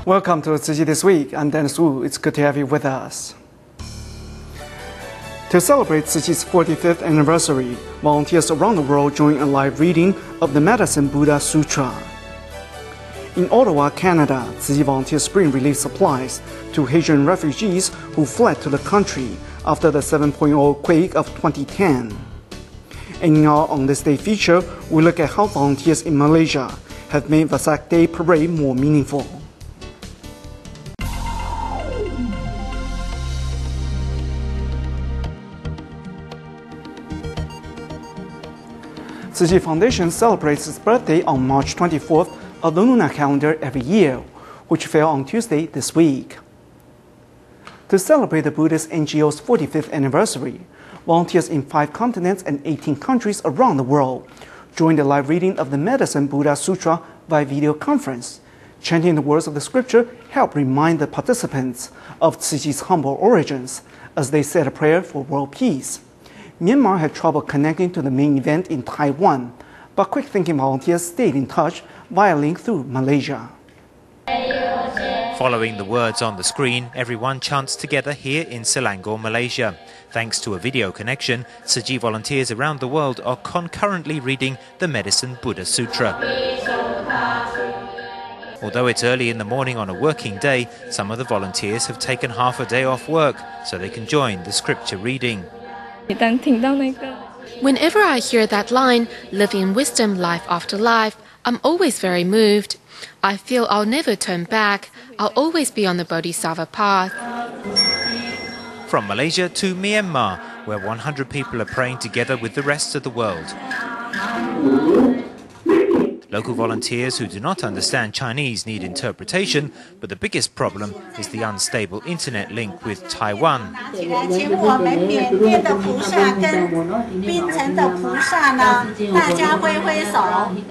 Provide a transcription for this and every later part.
Welcome to TzuChi This Week. I'm Dennis Wu. It's good to have you with us. To celebrate TzuChi's 45th anniversary, volunteers around the world joined a live reading of the Medicine Buddha Sutra. In Ottawa, Canada, TzuChi volunteers bring relief supplies to Haitian refugees who fled to the country after the 7.0 quake of 2010. And in our On This Day feature, we look at how volunteers in Malaysia have made Vesak Day parade more meaningful. TzuChi Foundation celebrates its birthday on March 24th of the lunar calendar every year, which fell on Tuesday this week. To celebrate the Buddhist NGO's 45th anniversary, volunteers in 5 continents and 18 countries around the world joined the live reading of the Medicine Buddha Sutra by video conference. Chanting the words of the scripture helped remind the participants of TzuChi's humble origins as they said a prayer for world peace. Myanmar had trouble connecting to the main event in Taiwan, but quick-thinking volunteers stayed in touch via link through Malaysia. Following the words on the screen, everyone chants together here in Selangor, Malaysia. Thanks to a video connection, TzuChi volunteers around the world are concurrently reading the Medicine Buddha Sutra. Although it's early in the morning on a working day, some of the volunteers have taken half a day off work so they can join the scripture reading. Whenever I hear that line, live in wisdom life after life, I'm always very moved. I feel I'll never turn back. I'll always be on the Bodhisattva path. From Malaysia to Myanmar, where 100 people are praying together with the rest of the world. Local volunteers who do not understand Chinese need interpretation, but the biggest problem is the unstable internet link with Taiwan.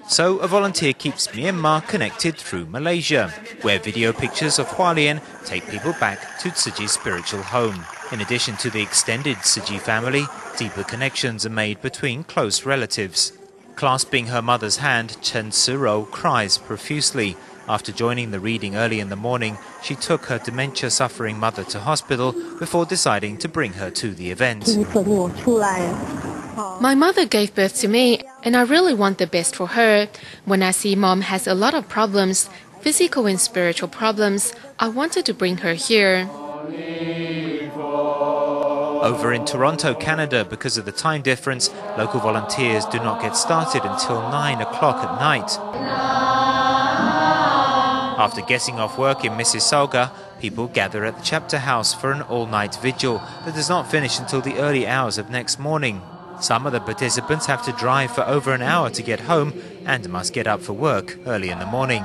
So a volunteer keeps Myanmar connected through Malaysia, where video pictures of Hatian take people back to TzuChi's spiritual home. In addition to the extended TzuChi family, deeper connections are made between close relatives. Clasping her mother's hand, Chen Suro cries profusely. After joining the reading early in the morning, she took her dementia-suffering mother to hospital before deciding to bring her to the event. My mother gave birth to me, and I really want the best for her. When I see Mom has a lot of problems, physical and spiritual problems, I wanted to bring her here. Over in Toronto, Canada, because of the time difference, local volunteers do not get started until 9 o'clock at night. After getting off work in Mississauga, people gather at the chapter house for an all-night vigil that does not finish until the early hours of next morning. Some of the participants have to drive for over an hour to get home and must get up for work early in the morning.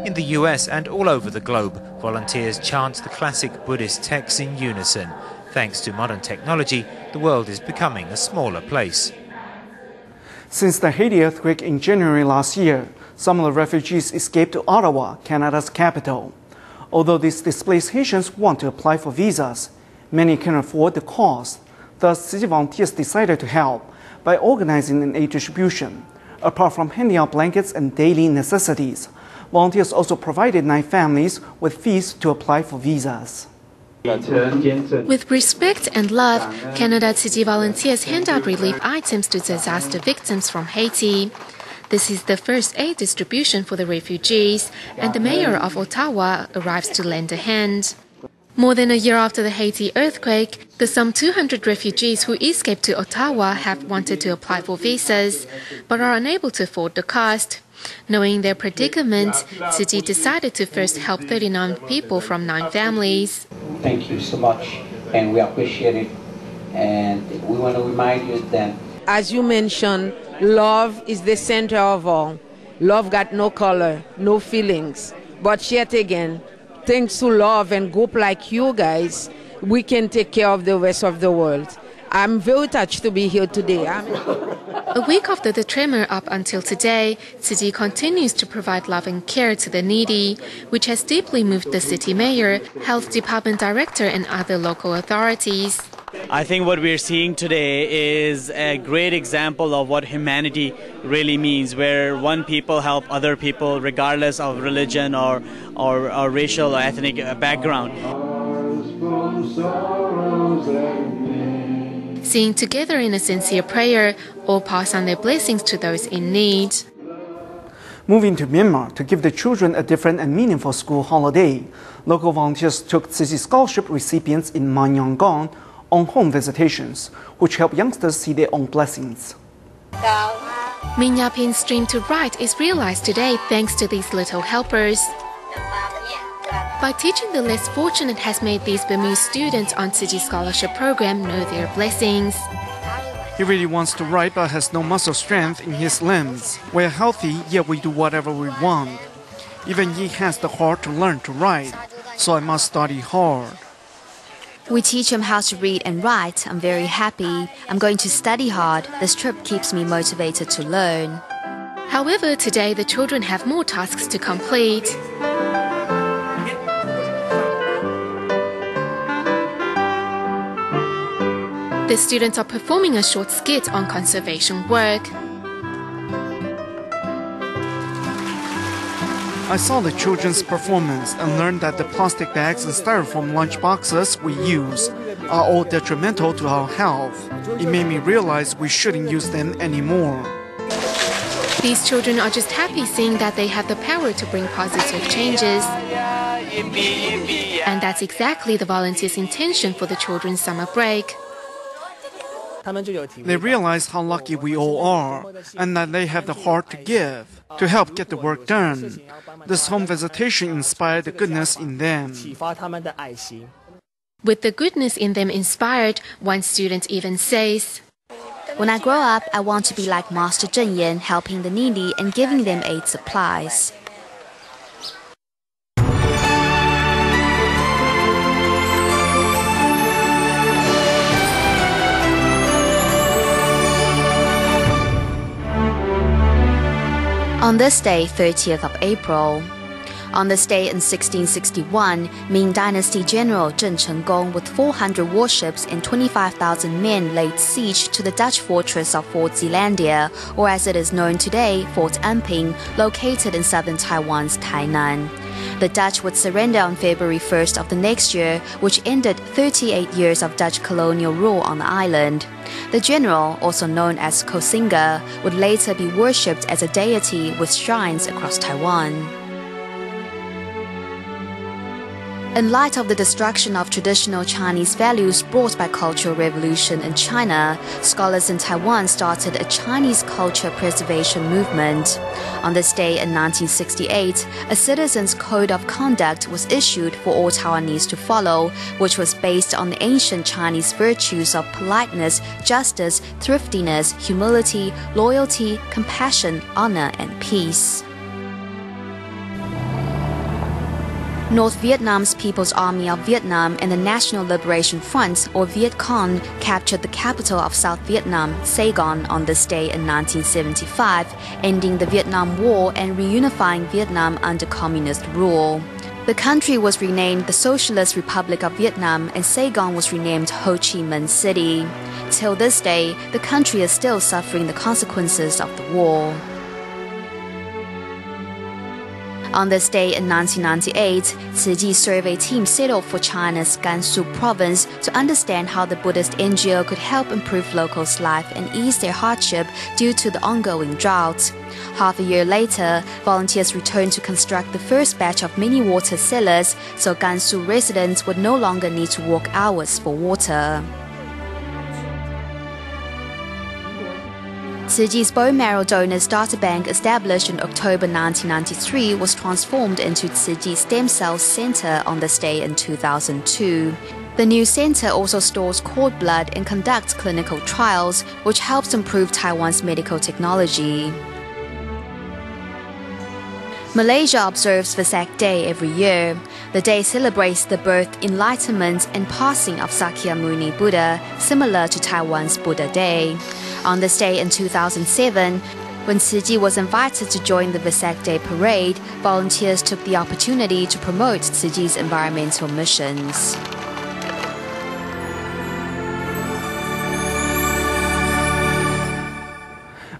In the US and all over the globe, volunteers chant the classic Buddhist texts in unison. Thanks to modern technology, the world is becoming a smaller place. Since the Haiti earthquake in January last year, some of the refugees escaped to Ottawa, Canada's capital. Although these displaced Haitians want to apply for visas, many can afford the cost. Thus, TzuChi volunteers decided to help by organizing an aid distribution. Apart from handing out blankets and daily necessities, volunteers also provided 9 families with fees to apply for visas. With respect and love, Canada TzuChi volunteers hand out relief items to disaster victims from Haiti. This is the first aid distribution for the refugees, and the mayor of Ottawa arrives to lend a hand. More than a year after the Haiti earthquake, the some 200 refugees who escaped to Ottawa have wanted to apply for visas, but are unable to afford the cost. Knowing their predicament, TzuChi decided to first help 39 people from 9 families. Thank you so much, and we appreciate it. And we want to remind you that, as you mentioned, love is the center of all. Love got no color, no feelings. But yet again, thanks to love and group like you guys, we can take care of the rest of the world. I'm very touched to be here today. A week after the tremor up until today, TzuChi continues to provide love and care to the needy, which has deeply moved the city mayor, health department director and other local authorities. I think what we're seeing today is a great example of what humanity really means, where one people help other people regardless of religion or racial or ethnic background. Singing together in a sincere prayer, all pass on their blessings to those in need. Moving to Myanmar to give the children a different and meaningful school holiday, local volunteers took TzuChi scholarship recipients in Man Yangon on home visitations, which help youngsters see their own blessings. Min Yapin's dream to write is realized today thanks to these little helpers. By teaching the less fortunate has made these Burmese students on TzuChi scholarship program know their blessings. He really wants to write but has no muscle strength in his limbs. We're healthy, yet we do whatever we want. Even he has the heart to learn to write, so I must study hard. We teach him how to read and write. I'm very happy. I'm going to study hard. This trip keeps me motivated to learn. However, today the children have more tasks to complete. The students are performing a short skit on conservation work. I saw the children's performance and learned that the plastic bags and styrofoam lunch boxes we use are all detrimental to our health. It made me realize we shouldn't use them anymore. These children are just happy seeing that they have the power to bring positive changes. And that's exactly the volunteers' intention for the children's summer break. They realize how lucky we all are and that they have the heart to give, to help get the work done. This home visitation inspired the goodness in them. With the goodness in them inspired, one student even says, "When I grow up, I want to be like Master Zheng Yan, helping the needy and giving them aid supplies." On this day, 30th of April. On this day in 1661, Ming Dynasty General Zheng Chenggong with 400 warships and 25,000 men laid siege to the Dutch fortress of Fort Zeelandia, or as it is known today, Fort Anping, located in southern Taiwan's Tainan. The Dutch would surrender on February 1st of the next year, which ended 38 years of Dutch colonial rule on the island. The general, also known as Koxinga, would later be worshipped as a deity with shrines across Taiwan. In light of the destruction of traditional Chinese values brought by Cultural Revolution in China, scholars in Taiwan started a Chinese culture preservation movement. On this day in 1968, a citizens' code of conduct was issued for all Taiwanese to follow, which was based on the ancient Chinese virtues of politeness, justice, thriftiness, humility, loyalty, compassion, honor, and peace. North Vietnam's People's Army of Vietnam and the National Liberation Front, or Viet Cong, captured the capital of South Vietnam, Saigon, on this day in 1975, ending the Vietnam War and reunifying Vietnam under communist rule. The country was renamed the Socialist Republic of Vietnam and Saigon was renamed Ho Chi Minh City. Till this day, the country is still suffering the consequences of the war. On this day in 1998, Tzu Chi survey team set off for China's Gansu province to understand how the Buddhist NGO could help improve locals' life and ease their hardship due to the ongoing drought. Half a year later, volunteers returned to construct the first batch of mini water cellars, so Gansu residents would no longer need to walk hours for water. Tzu Chi's bone marrow donors data bank, established in October 1993, was transformed into Tzu Chi Stem Cell Center on this day in 2002. The new center also stores cord blood and conducts clinical trials, which helps improve Taiwan's medical technology. Malaysia observes Vesak Day every year. The day celebrates the birth, enlightenment, and passing of Sakyamuni Buddha, similar to Taiwan's Buddha Day. On this day in 2007, when Tzu Chi was invited to join the Vesak Day parade, volunteers took the opportunity to promote Tzu Chi's environmental missions.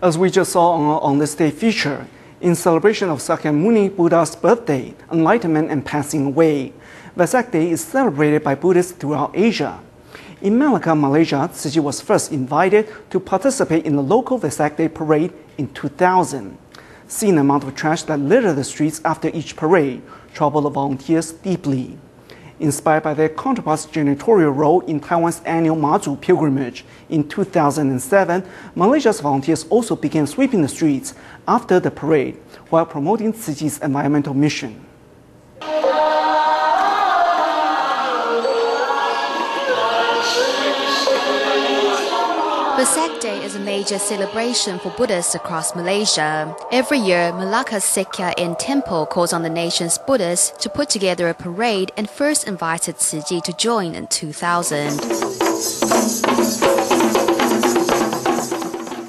As we just saw on this day feature, in celebration of Sakyamuni Buddha's birthday, enlightenment and passing away, Vesak Day is celebrated by Buddhists throughout Asia. In Malacca, Malaysia, Tzu Chi was first invited to participate in the local Vesak Day parade in 2000. Seeing the amount of trash that littered the streets after each parade troubled the volunteers deeply. Inspired by their counterparts' janitorial role in Taiwan's annual Mazu pilgrimage in 2007, Malaysia's volunteers also began sweeping the streets after the parade while promoting Tzu Chi's environmental mission. Vesak Day is a major celebration for Buddhists across Malaysia. Every year, Malacca's Sekya Inn Temple calls on the nation's Buddhists to put together a parade and first invited Tzu Chi to join in 2000.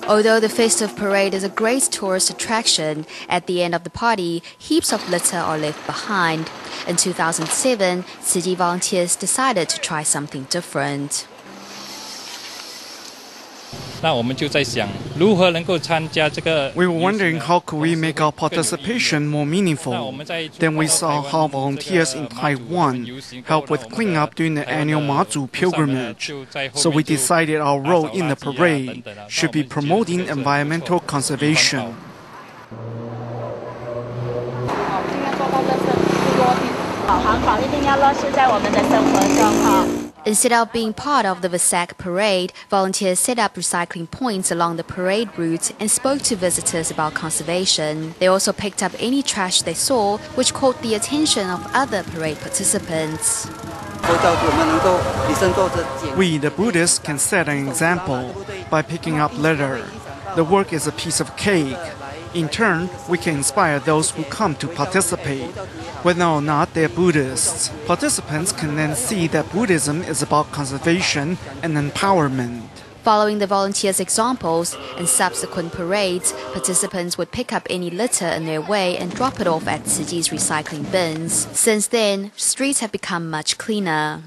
Although the festive parade is a great tourist attraction, at the end of the party, heaps of litter are left behind. In 2007, Tzu Chi volunteers decided to try something different. We were wondering how could we make our participation more meaningful. Then we saw how volunteers in Taiwan help with cleanup during the annual Mazu pilgrimage. So we decided our role in the parade should be promoting environmental conservation. Instead of being part of the Vesak parade, volunteers set up recycling points along the parade route and spoke to visitors about conservation. They also picked up any trash they saw, which caught the attention of other parade participants. We, the Buddhists, can set an example by picking up litter. The work is a piece of cake. In turn, we can inspire those who come to participate. Whether or not they're Buddhists, participants can then see that Buddhism is about conservation and empowerment. Following the volunteers' examples, in subsequent parades, participants would pick up any litter in their way and drop it off at Tzu Chi's recycling bins. Since then, streets have become much cleaner.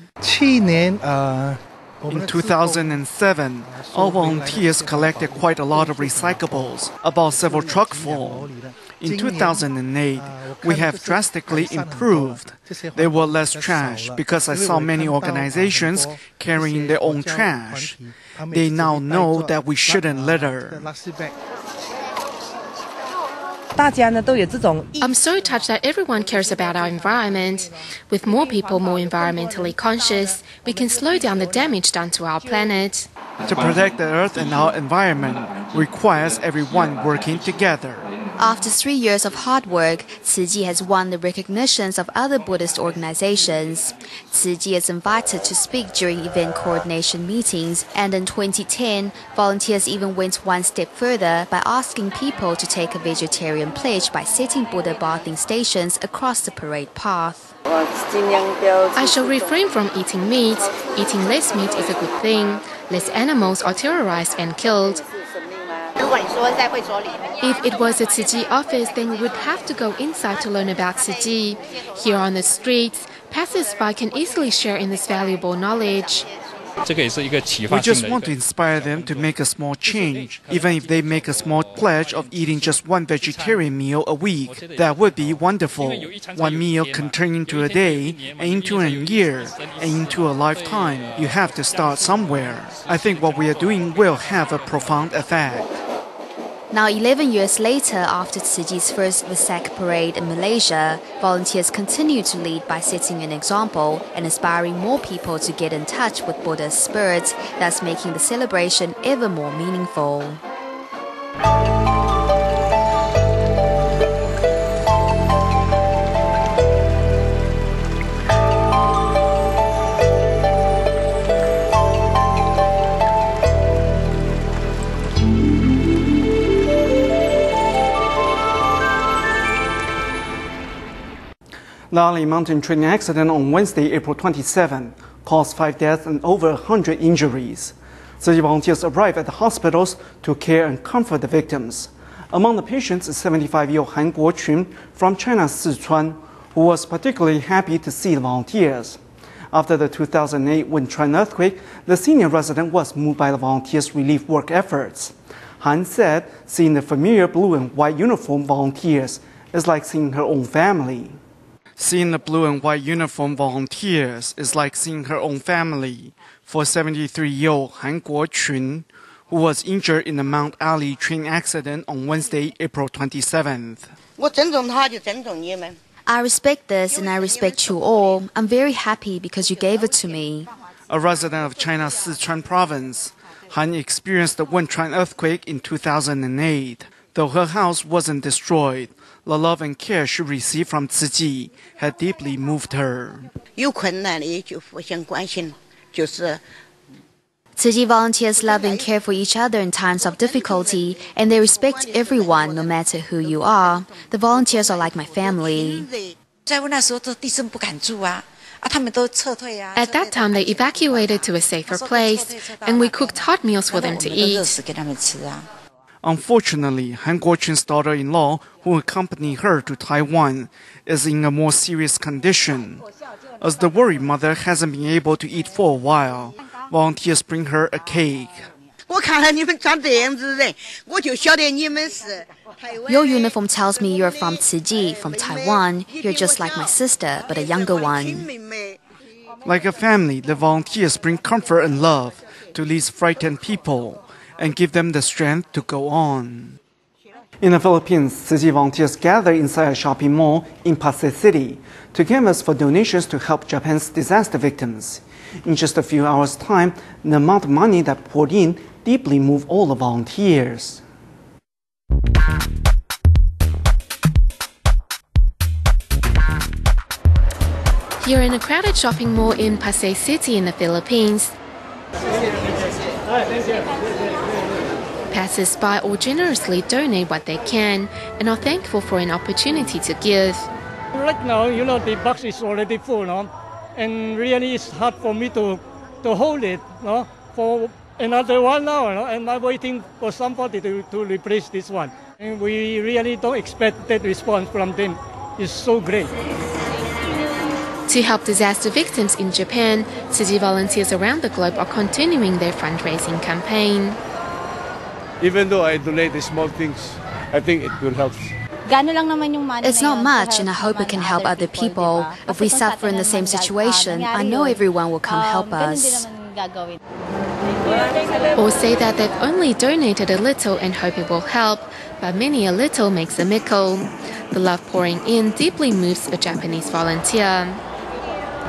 In 2007, our volunteers collected quite a lot of recyclables, about several truckfuls. In 2008, we have drastically improved. There were less trash because I saw many organizations carrying their own trash. They now know that we shouldn't litter. I'm so touched that everyone cares about our environment. With more people more environmentally conscious, we can slow down the damage done to our planet. To protect the earth and our environment requires everyone working together. After 3 years of hard work, Tzu Chi has won the recognitions of other Buddhist organizations. Tzu Chi is invited to speak during event coordination meetings, and in 2010, volunteers even went one step further by asking people to take a vegetarian pledge by setting Buddha bathing stations across the parade path. I shall refrain from eating meat. Eating less meat is a good thing. Less animals are terrorized and killed. If it was a Tzu Chi office, then we would have to go inside to learn about Tzu Chi. Here on the streets, passers-by can easily share in this valuable knowledge. We just want to inspire them to make a small change. Even if they make a small pledge of eating just one vegetarian meal a week, that would be wonderful. One meal can turn into a day, and into a year, and into a lifetime. You have to start somewhere. I think what we are doing will have a profound effect. Now 11 years later, after Tzu Chi's first Vesak parade in Malaysia, volunteers continue to lead by setting an example and inspiring more people to get in touch with Buddha's spirit, thus making the celebration ever more meaningful. The Ali mountain training accident on Wednesday, April 27, caused 5 deaths and over 100 injuries. Tzu Chi volunteers arrived at the hospitals to care and comfort the victims. Among the patients is 75-year-old Han Guochun from China's Sichuan, who was particularly happy to see the volunteers. After the 2008 Wenchuan earthquake, the senior resident was moved by the volunteers' relief work efforts. Han said seeing the familiar blue and white uniform volunteers is like seeing her own family. Seeing the blue and white uniform volunteers is like seeing her own family for 73-year-old Han Guoqun, who was injured in the Mount Ali train accident on Wednesday, April 27th. I respect this and I respect you all. I'm very happy because you gave it to me. A resident of China's Sichuan province, Han experienced the Wenchuan earthquake in 2008. Though her house wasn't destroyed, the love and care she received from Tzu Chi had deeply moved her. Tzu Chi volunteers love and care for each other in times of difficulty, and they respect everyone, no matter who you are. The volunteers are like my family. At that time, they evacuated to a safer place, and we cooked hot meals for them to eat. Unfortunately, Han Guoqun's daughter-in-law, who accompanied her to Taiwan, is in a more serious condition. As the worried mother hasn't been able to eat for a while, volunteers bring her a cake. Your uniform tells me you're from Tzu Chi, from Taiwan. You're just like my sister, but a younger one. Like a family, the volunteers bring comfort and love to these frightened people and give them the strength to go on. In the Philippines, Tzu Chi volunteers gather inside a shopping mall in Pasay City to canvass for donations to help Japan's disaster victims. In just a few hours' time, the amount of money that poured in deeply moved all the volunteers. Here in a crowded shopping mall in Pasay City in the Philippines, passers-by all generously donate what they can and are thankful for an opportunity to give. Right now, the box is already full, no? And really it's hard for me to hold it, no? For another 1 hour, no? And I'm waiting for somebody to replace this one. And we really don't expect that response from them. It's so great. To help disaster victims in Japan, Tzu Chi volunteers around the globe are continuing their fundraising campaign. Even though I donate the small things, I think it will help. It's not much, and I hope it can help other people. If we suffer in the same situation, I know everyone will come help us. All say that they've only donated a little and hope it will help, but many a little makes a mickle. The love pouring in deeply moves a Japanese volunteer.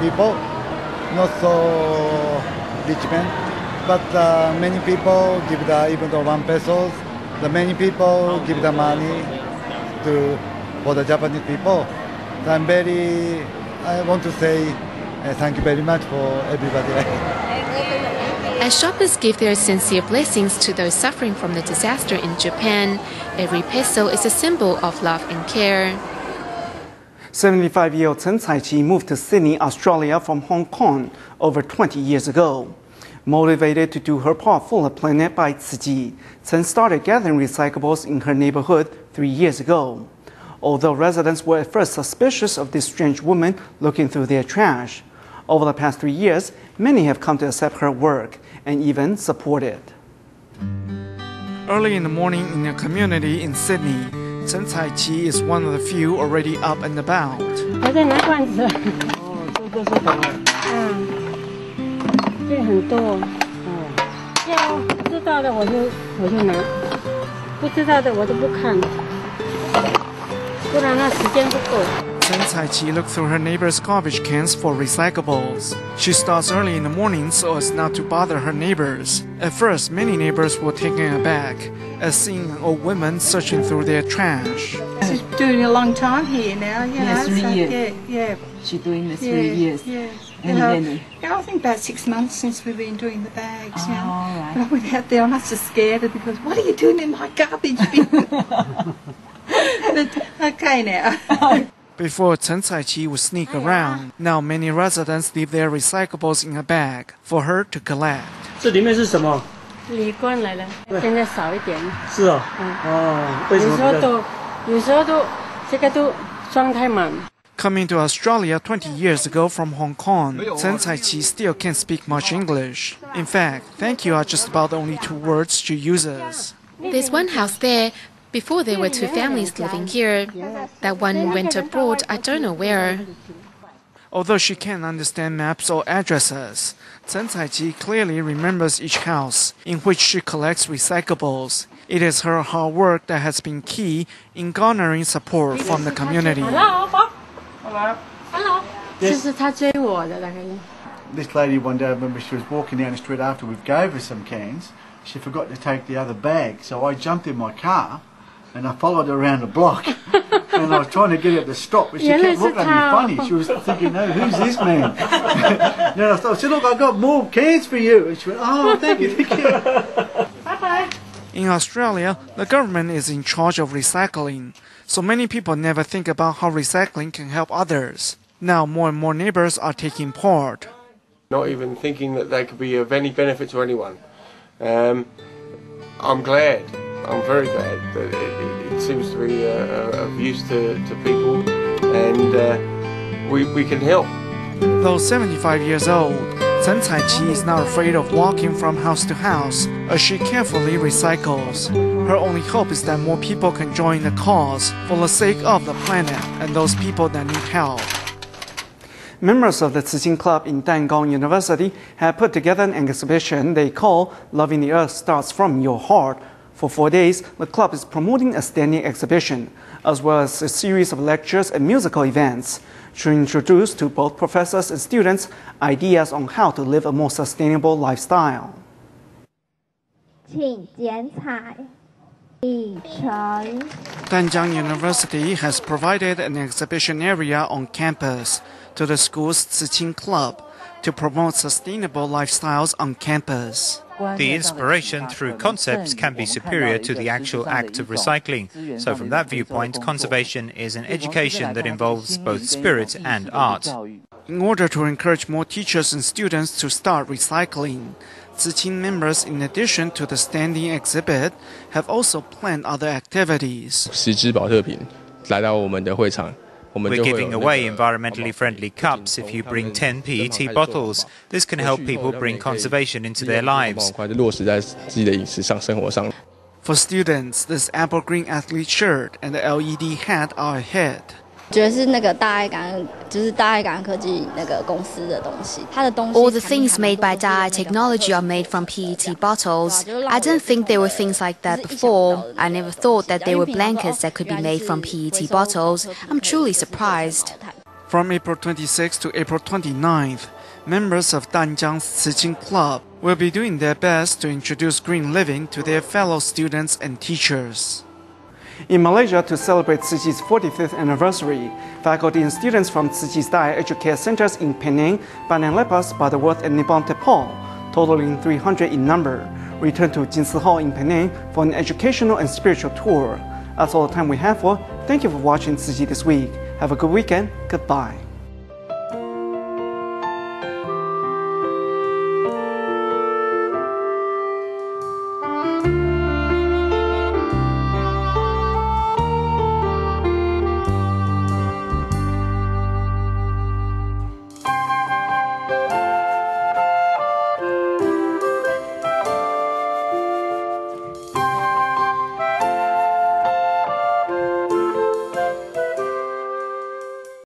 People, not so rich men, but many people give even though 1 peso. The many people give the money for the Japanese people. So I want to say thank you very much for everybody. As shoppers give their sincere blessings to those suffering from the disaster in Japan, every peso is a symbol of love and care. 75-year-old Tzu Chi moved to Sydney, Australia from Hong Kong over 20 years ago. Motivated to do her part for the planet by Tzu Chi, Chen started gathering recyclables in her neighborhood 3 years ago. Although residents were at first suspicious of this strange woman looking through their trash, over the past 3 years, many have come to accept her work and even support it. Early in the morning in a community in Sydney, Tzu Chi is one of the few already up and about. Tzu Chi looked through her neighbor's garbage cans for recyclables. She starts early in the morning so as not to bother her neighbors. At first, many neighbors were taken aback as seeing an old woman searching through their trash. She's doing a long time here now, Yes, 3 years. Yeah. She's doing the 3 years. Yeah. And then, I think about 6 months since we've been doing the bags. Oh, right. But I went out there and I was just scared because what are you doing in my garbage bin? But okay now. Before Tzu Chi would sneak around, now many residents leave their recyclables in a bag for her to collect. 这里面是什么？铝罐来的，现在少一点。是哦。为什么？有时候都这个都装太满。 Coming to Australia 20 years ago from Hong Kong, Tzu Chi still can't speak much English. In fact, thank you are just about the only 2 words she uses. There's one house there. Before there were two families living here. That one went abroad, I don't know where. Although she can't understand maps or addresses, TzuChi clearly remembers each house, in which she collects recyclables. It is her hard work that has been key in garnering support from the community. Hello. Yes. This This lady one day, I remember she was walking down the street after we gave her some cans. She forgot to take the other bag, so I jumped in my car and I followed her around the block. And I was trying to get her to stop, but she kept looking at me funny. She was thinking, "No, who's this man?" Then I said, "Look, I got more cans for you." And she went, "Oh, thank you, thank you." Bye-bye. In Australia, the government is in charge of recycling, so many people never think about how recycling can help others. Now more and more neighbors are taking part. Not even thinking that they could be of any benefit to anyone. I'm glad. I'm very glad that it seems to be of use to people, and we can help. Though 75 years old, TzuChi is not afraid of walking from house to house as she carefully recycles. Her only hope is that more people can join the cause for the sake of the planet and those people that need help. Members of the Tzu Chi Club in Dangong University have put together an exhibition they call Loving the Earth Starts From Your Heart. For 4 days, the club is promoting a standing exhibition, as well as a series of lectures and musical events, to introduce to both professors and students ideas on how to live a more sustainable lifestyle. Danjiang University has provided an exhibition area on campus to the school's Tzu Chi Club to promote sustainable lifestyles on campus. The inspiration through concepts can be superior to the actual act of recycling. So from that viewpoint, conservation is an education that involves both spirit and art. In order to encourage more teachers and students to start recycling, Tzu Chi members, in addition to the standing exhibit, have also planned other activities. We're giving away environmentally friendly cups if you bring 10 PET bottles. This can help people bring conservation into their lives. For students, this apple green athlete shirt and the LED hat are a hit. All the things made by Dai Technology are made from PET bottles. I didn't think there were things like that before. I never thought that there were blankets that could be made from PET bottles. I'm truly surprised. From April 26th to April 29th, members of Danjiang's Tzu Chi Club will be doing their best to introduce green living to their fellow students and teachers. In Malaysia, to celebrate Tzu Chi's 45th anniversary, faculty and students from Tzu Chi's Dai Educare centers in Penang, Panang Lepas, Butterworth, and Nippon Tepal, totaling 300 in number, returned to Jinsi Hall in Penang for an educational and spiritual tour. That's all the time we have for. Thank you for watching Tzu Chi this week. Have a good weekend. Goodbye.